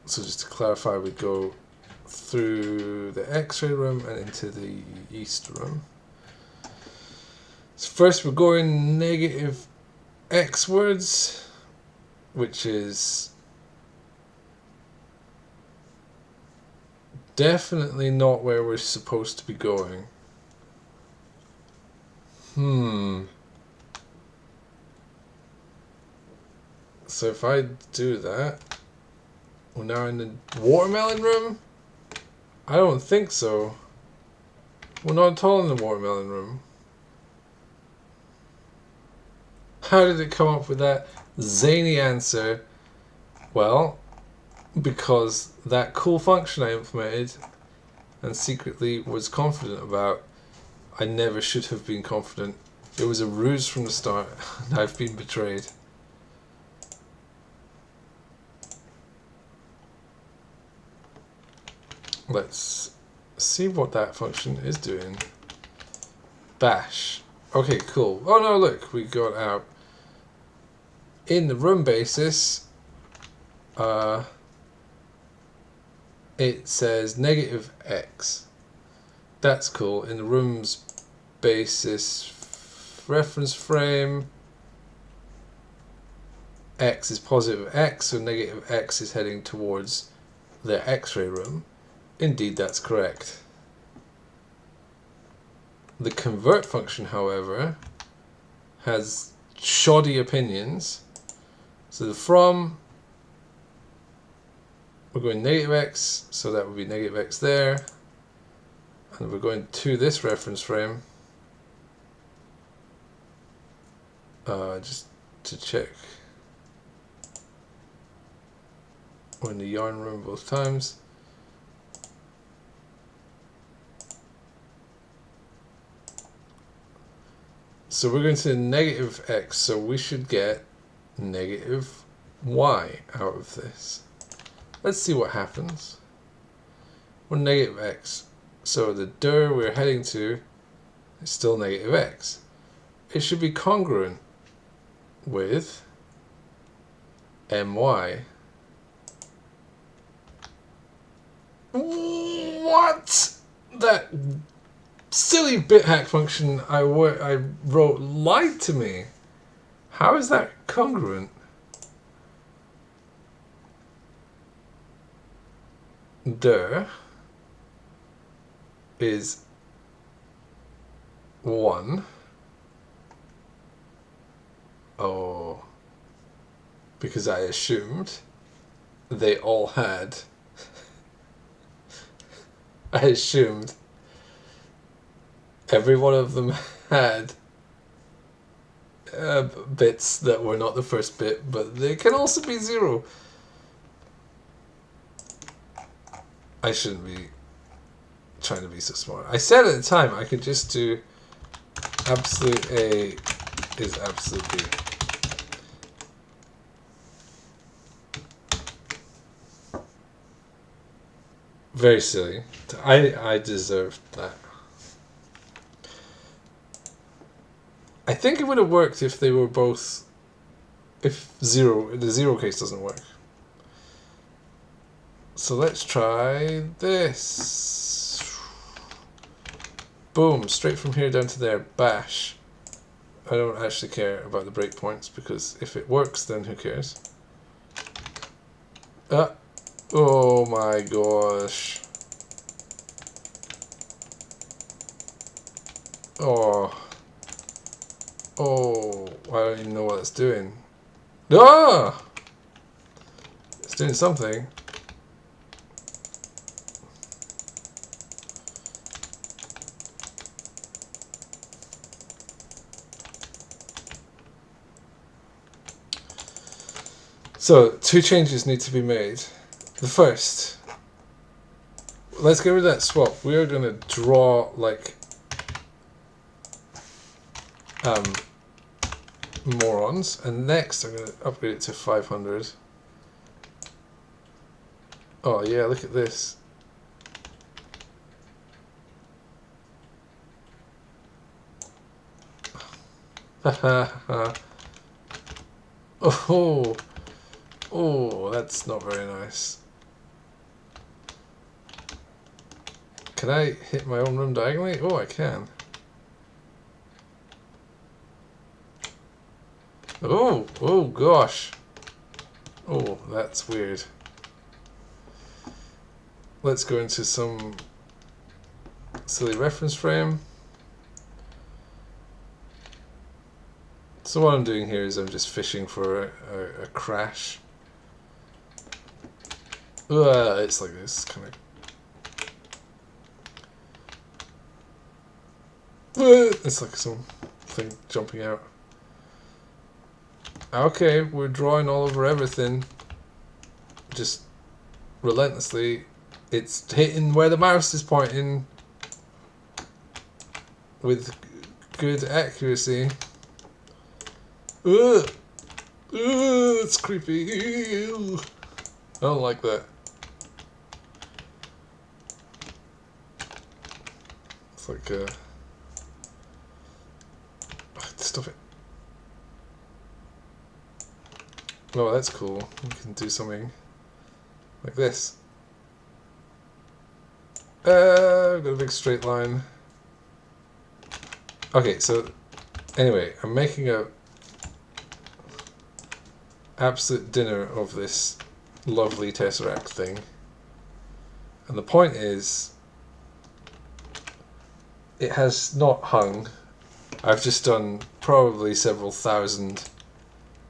So just to clarify, we go through the X-ray room and into the yeast room. So first we're going -x words, which is definitely not where we're supposed to be going. So if I do that, we're now in the watermelon room? I don't think so. We're not at all in the watermelon room. How did it come up with that zany answer? Well, because that cool function I implemented and secretly was confident about, I never should have been confident. It was a ruse from the start, and I've been betrayed. Let's see what that function is doing. Bash. Okay, cool. Oh no, look, we got out. In the room basis, it says -x. That's cool. In the room's basis reference frame, x is +x, so -x is heading towards the X-ray room. Indeed, that's correct. The convert function, however, has shoddy opinions. So the from, we're going -x, so that would be -x there. And we're going to this reference frame, just to check. We're in the yarn room both times. So we're going to -x, so we should get -y out of this. Let's see what happens. We're -x, so the dir we're heading to is still -x. It should be congruent with my. What? That silly bit hack function I wrote lied to me. How is that congruent? Dir is 1. Oh, because I assumed they all had. I assumed every one of them had bits that were not the first bit, but they can also be 0. I shouldn't be trying to be so smart. I said at the time I could just do absolute A is absolute B. Very silly. I deserved that. I think it would have worked if they were both, if the 0 case doesn't work. So let's try this. Boom, straight from here down to there, bash. I don't actually care about the breakpoints because if it works, then who cares? Oh my gosh. Oh, I don't even know what it's doing. Ah! It's doing something. So, two changes need to be made. The first, let's get rid of that swap. We are going to draw like morons, and next I'm going to upgrade it to 500. Oh yeah, look at this. Oh, oh, that's not very nice. Can I hit my own room diagonally? Oh, I can. Oh, oh gosh. Oh, that's weird. Let's go into some silly reference frame. So what I'm doing here is I'm just fishing for a crash. It's like this kind of. It's like something jumping out. Okay, we're drawing all over everything. Just relentlessly. It's hitting where the mouse is pointing with good accuracy. It's creepy. I don't like that. It's like stop it. Oh, that's cool. We can do something like this. I've got a big straight line. Okay, so anyway, I'm making a absolute dinner of this lovely tesseract thing, and the point is it has not hung. I've just done probably several thousand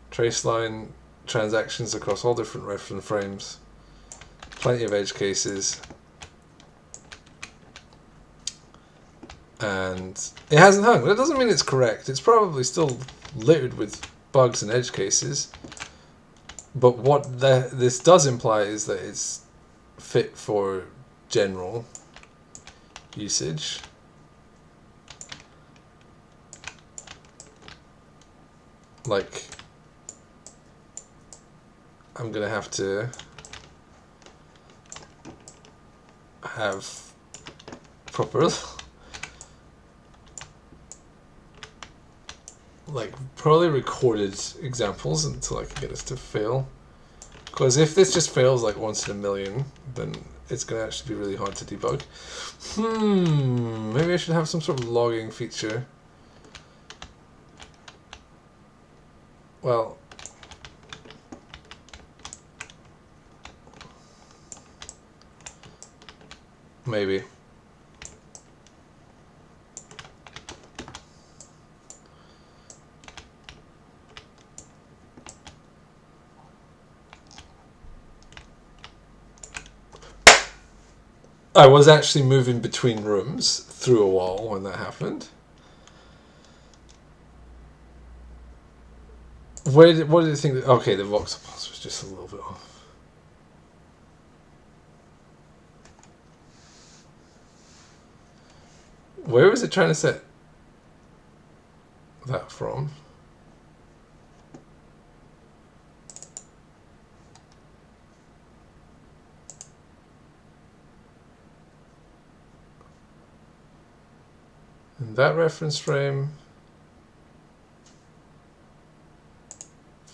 trace line transactions across all different reference frames, plenty of edge cases, and it hasn't hung. That doesn't mean it's correct. It's probably still littered with bugs and edge cases. But what this does imply is that it's fit for general usage. Like, I'm going to have proper like probably recorded examples until I can get this to fail, because if this just fails like once in a million, then it's going to actually be really hard to debug. Maybe I should have some sort of logging feature. Well, maybe. I was actually moving between rooms through a wall when that happened. What did you think? Okay, the voxel pulse was just a little bit off. Where was it trying to set that from? In that reference frame,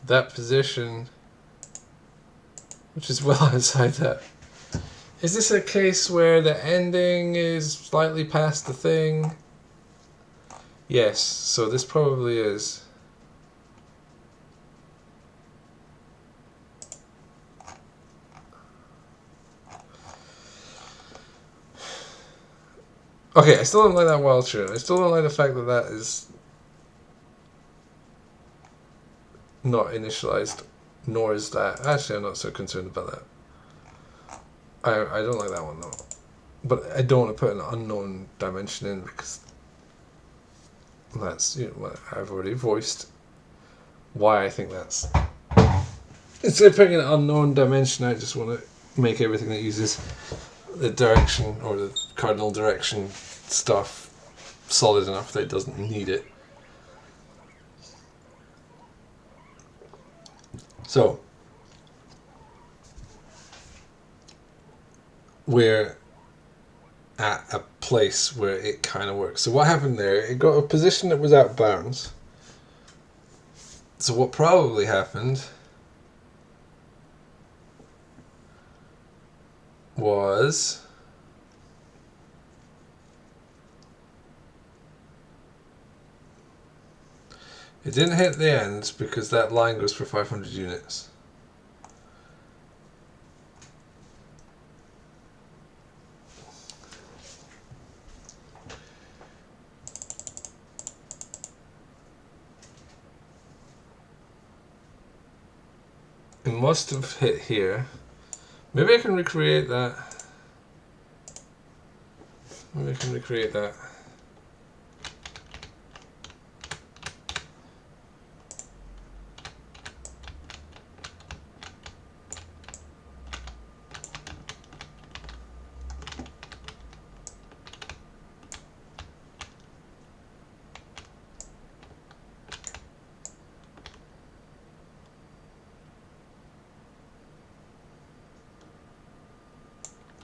that position, which is well outside that. Is this a case where the ending is slightly past the thing? Yes, so this probably is. Okay, I still don't like that wild shirt. I still don't like the fact that that is not initialized, nor is that. Actually, I'm not so concerned about that. I don't like that one though. But I don't want to put an unknown dimension in because that's, I've already voiced why I think that's Instead of putting an unknown dimension, I just want to make everything that uses the direction or the cardinal direction stuff solid enough that it doesn't need it. So we're at a place where it kind of works. So what happened there? It got a position that was out of bounds. So what probably happened was it didn't hit the ends because that line goes for 500 units. It must have hit here. Maybe I can recreate that. Maybe I can recreate that.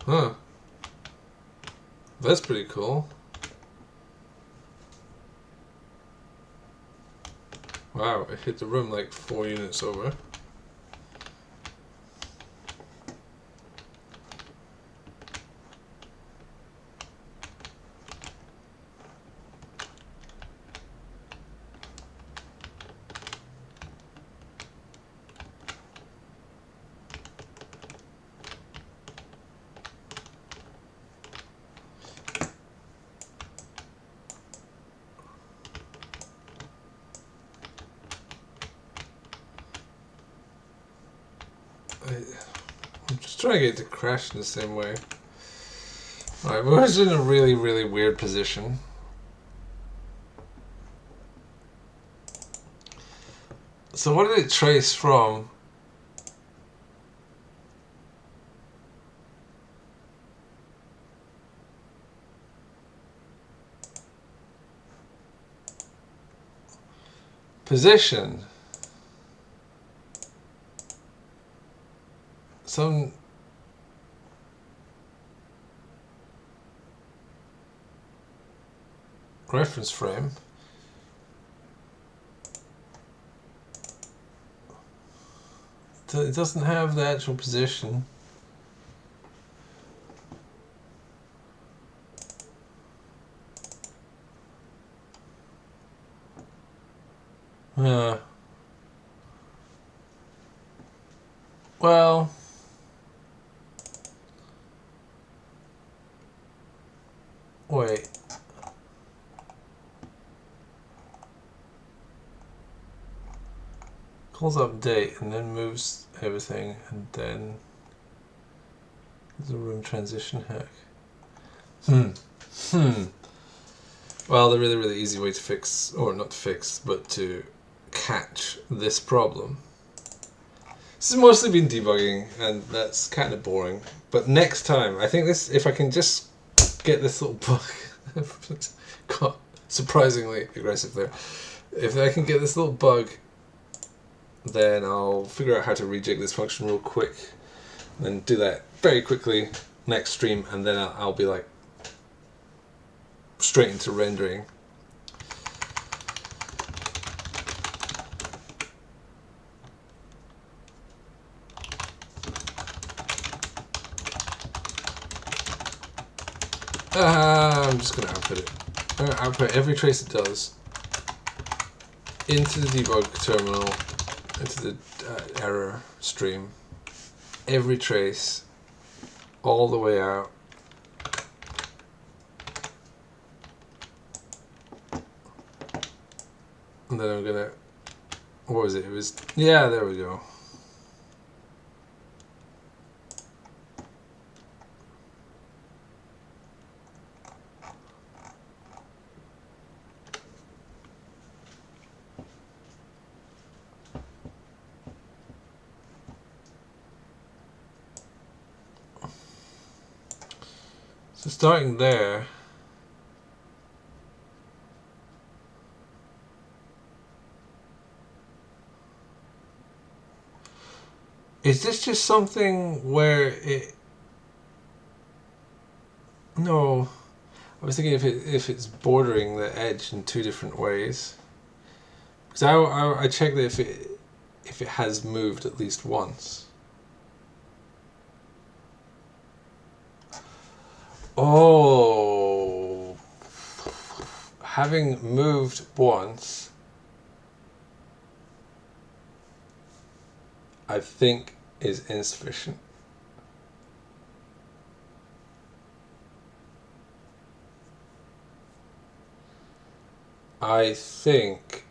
Huh. That's pretty cool. Wow, it hit the room like 4 units over. I'm just trying to get it to crash in the same way. Alright, we're in a really, really weird position. So what did it trace from? Position. Some reference frame. It doesn't have the actual position. Well, wait. Calls update and then moves everything, and then there's a room transition hack. Well, the really, really easy way to fix, or not to fix, but to catch this problem. This has mostly been debugging, and that's kind of boring. But next time, I think this, if I can just get this little bug, got surprisingly aggressive there. If I can get this little bug, then I'll figure out how to rejig this function real quick, and then do that very quickly next stream, and then I'll be like straight into rendering. I'm just going to output it. I'm going to output every trace it does into the debug terminal, into the error stream. Every trace, all the way out. And then I'm going to, what was it? It was, yeah, there we go. So starting there. Is this just something where it... No. I was thinking if it's bordering the edge in two different ways. Because I checked that if it has moved at least once. Oh, having moved once, I think is insufficient. I think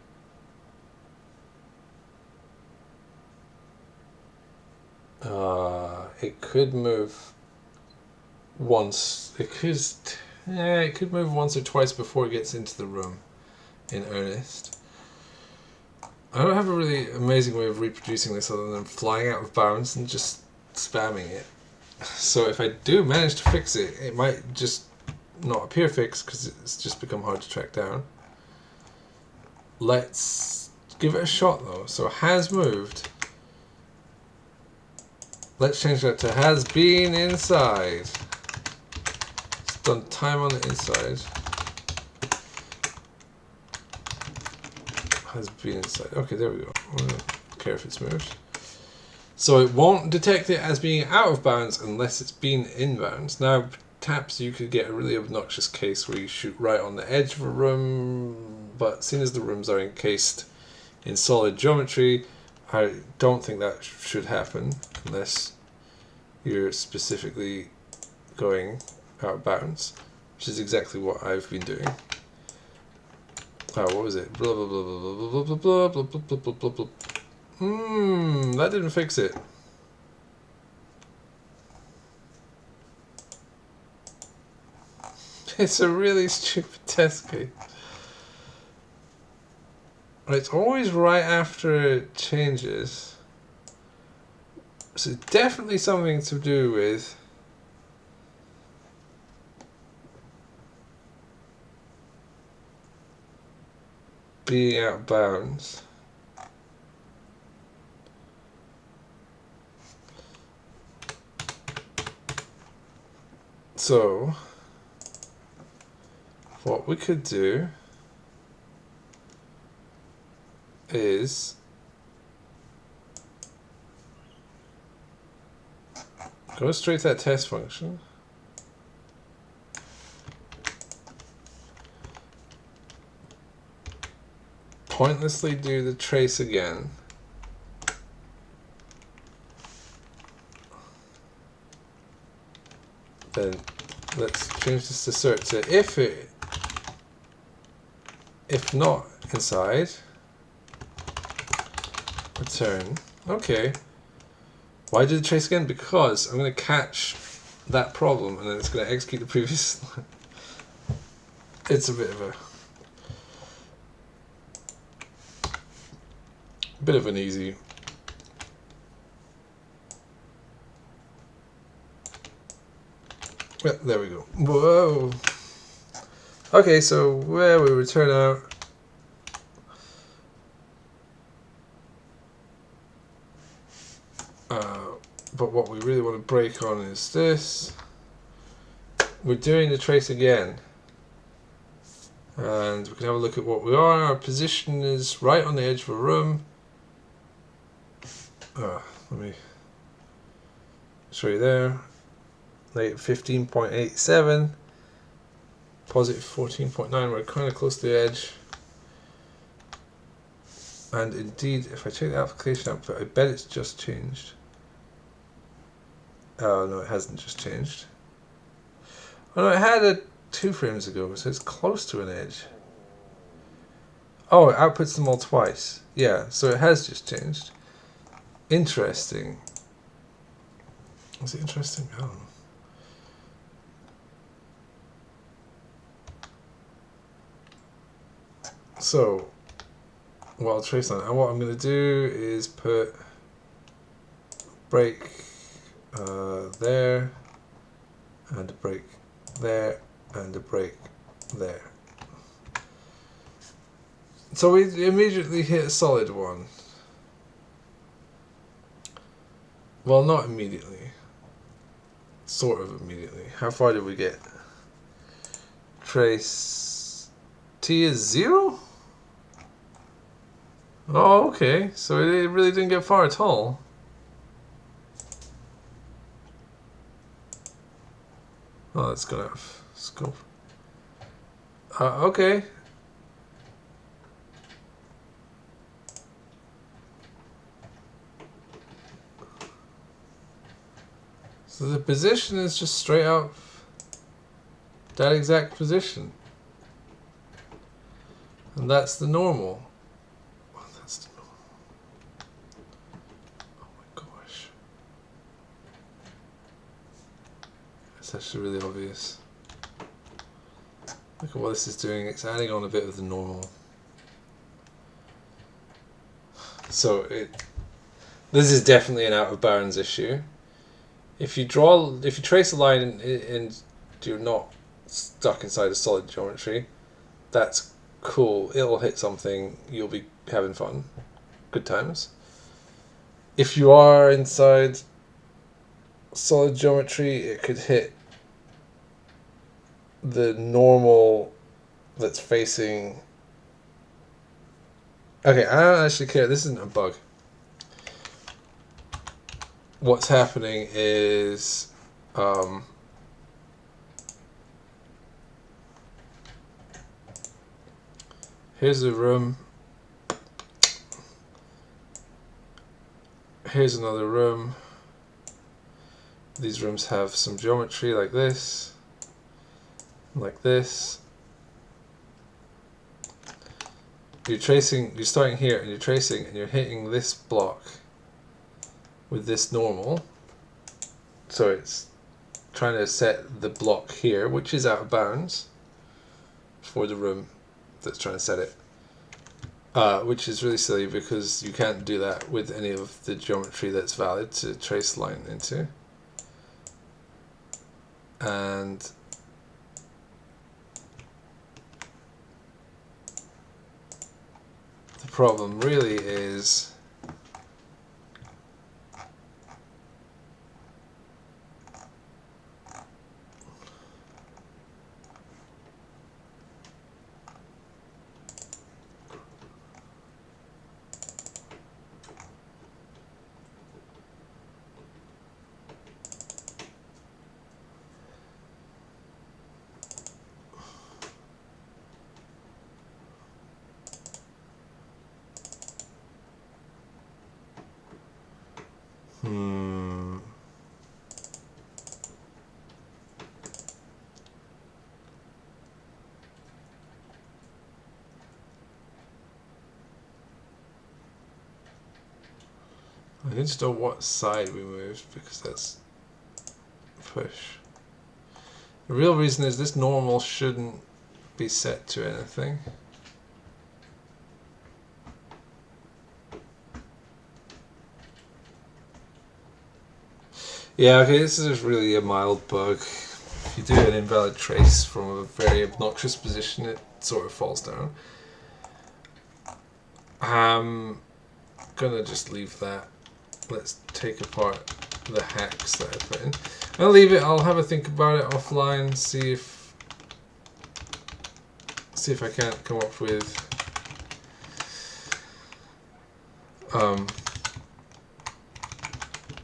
it could move once. It could move once or twice before it gets into the room in earnest. I don't have a really amazing way of reproducing this other than flying out of bounds and just spamming it. So if I do manage to fix it, it might just not appear fixed because it's just become hard to track down. Let's give it a shot though. So has moved. Let's change that to has been inside. It's done time on the inside. Has been inside. Okay, there we go. I don't care if it's moved. So it won't detect it as being out of bounds unless it's been in bounds. Now, perhaps you could get a really obnoxious case where you shoot right on the edge of a room, but seeing as the rooms are encased in solid geometry, I don't think that should happen unless you're specifically going out of bounds, which is exactly what I've been doing. Oh, what was it? Blah blah blah blah blah blah blah blah blah blah blah blah blah. That didn't fix it. It's a really stupid test case. It's always right after it changes. So it's definitely something to do with being out of bounds. So what we could do is go straight to that test function. Pointlessly do the trace again. Then let's change this to search to if not inside, return. Okay. Why do the trace again? Because I'm going to catch that problem and then it's going to execute the previous line. It's a bit of an easy. Yeah, there we go. Whoa. Okay, so where we return out. But what we really want to break on is this. We're doing the trace again. And we can have a look at what we are. Our position is right on the edge of a room. Let me show you there. Late 15.87. Positive 14.9. We're kind of close to the edge. And indeed, if I check the application output, I bet it's just changed. Oh no, it hasn't just changed. Oh no, it had it 2 frames ago, so it's close to an edge. Oh, it outputs them all twice. Yeah, so it has just changed. Interesting. Was it interesting? I don't know. So, well, I'll trace on it. And what I'm going to do is put break there and a break there, and a break there. So we immediately hit a solid one. Well, not immediately. Sort of immediately. How far did we get? Trace T is 0? Oh, okay. So it really didn't get far at all. Oh, that's gonna have scope. Okay. So the position is just straight out that exact position. And that's the normal. Oh, that's the normal. Oh my gosh. It's actually really obvious. Look at what this is doing. It's adding on a bit of the normal. So this is definitely an out of bounds issue. If you trace a line and you're not stuck inside a solid geometry, that's cool. It'll hit something. You'll be having fun. Good times. If you are inside solid geometry, it could hit the normal that's facing. Okay, I don't actually care. This isn't a bug. What's happening is here's a room. Here's another room. These rooms have some geometry like this, like this. You're starting here and you're tracing and you're hitting this block with this normal. So it's trying to set the block here, which is out of bounds for the room that's trying to set it. Which is really silly because you can't do that with any of the geometry that's valid to trace line into. And the problem really is I need to know what side we moved because that's push. The real reason is this normal shouldn't be set to anything. Yeah, okay, this is really a mild bug. If you do an invalid trace from a very obnoxious position, it sort of falls down. I'm gonna just leave that. Let's take apart the hacks that I put in. I'll leave it. I'll have a think about it offline. See if I can't come up with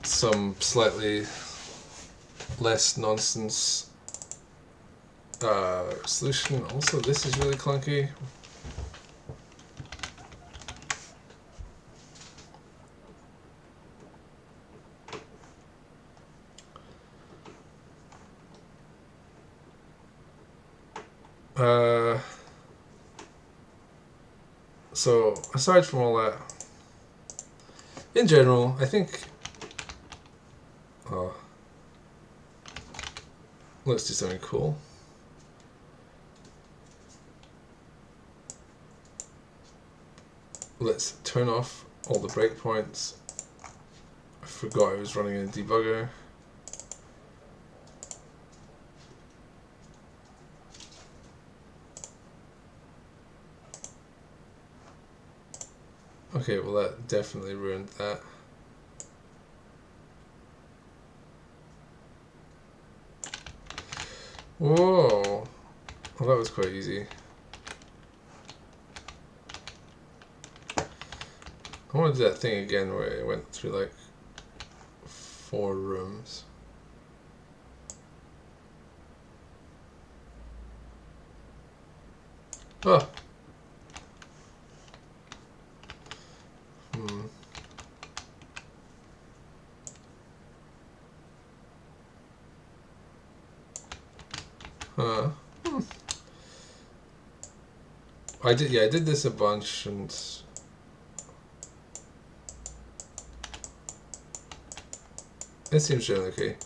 some slightly less nonsense solution. Also, this is really clunky. So aside from all that, in general, I think let's do something cool. Let's turn off all the breakpoints. I forgot I was running a debugger. Okay, well that definitely ruined that. Whoa! Well, that was quite easy. I want to do that thing again where I went through like 4 rooms. Oh! Huh. I did this a bunch, and it seems generally okay.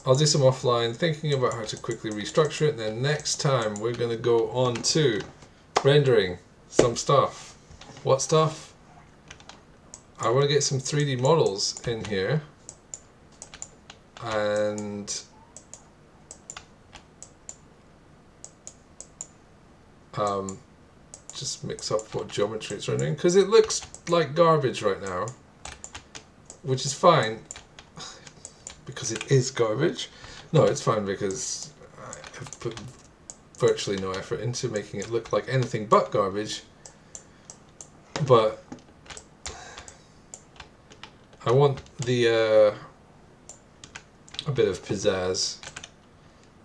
I'll do some offline thinking about how to quickly restructure it, and then next time we're going to go on to rendering some stuff. What stuff? I want to get some 3D models in here and just mix up what geometry it's rendering, because it looks like garbage right now, which is fine because it is garbage. No, it's fine because I've put virtually no effort into making it look like anything but garbage, but I want the a bit of pizzazz,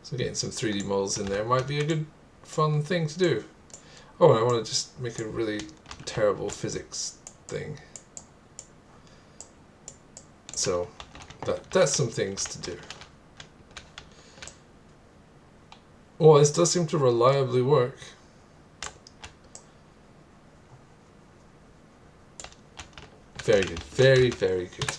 so getting some 3D models in there might be a good fun thing to do. Oh, and I want to just make a really terrible physics thing, so that's some things to do. Oh, this does seem to reliably work. Very good, very, very good.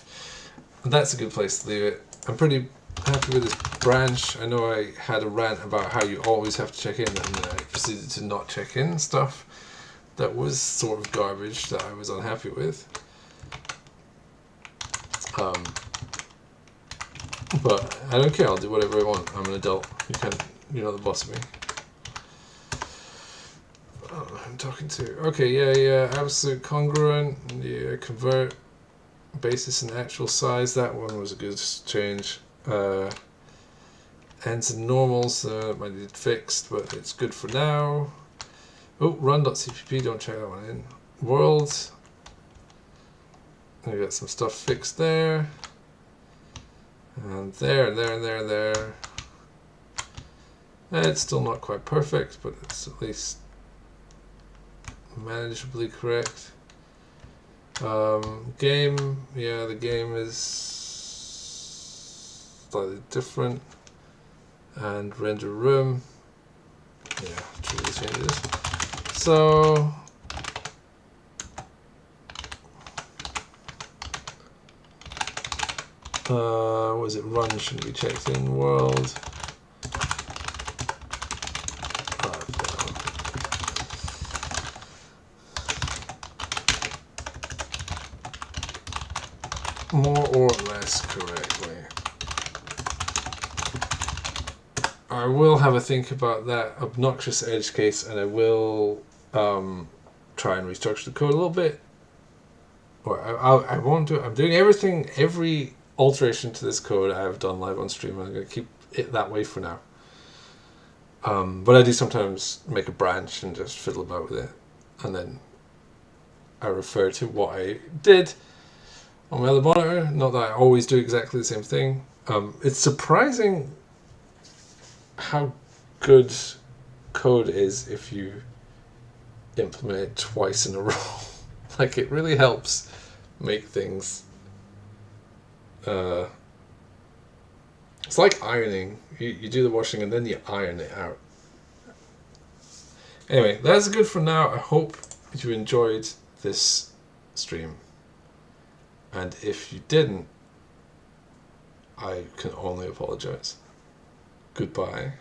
And that's a good place to leave it. I'm pretty happy with this branch. I know I had a rant about how you always have to check in, and I proceeded to not check in stuff that was sort of garbage that I was unhappy with. But I don't care, I'll do whatever I want. I'm an adult. You're not the boss of me. Oh, I'm talking to. Okay, yeah, absolute congruent. Yeah, convert basis and actual size. That one was a good change. Ends and normals, might need fixed, but it's good for now. Oh, run.cpp, don't check that one in. World. I got some stuff fixed there. And there, and there, and there, and there. It's still not quite perfect, but it's at least manageably correct. Game, yeah, the game is slightly different. And render room, yeah, truly changes. So was it run shouldn't be checked in world. More or less correctly. I will have a think about that obnoxious edge case, and I will try and restructure the code a little bit. Or I won't do it. I'm doing everything, every alteration to this code I have done live on stream. I'm going to keep it that way for now. But I do sometimes make a branch and just fiddle about with it, and then I refer to what I did on my other monitor. Not that I always do exactly the same thing. It's surprising how good code is if you implement it twice in a row. Like, it really helps make things it's like ironing. You do the washing and then you iron it out. Anyway, that's good for now. I hope you enjoyed this stream, and if you didn't, I can only apologize. Goodbye.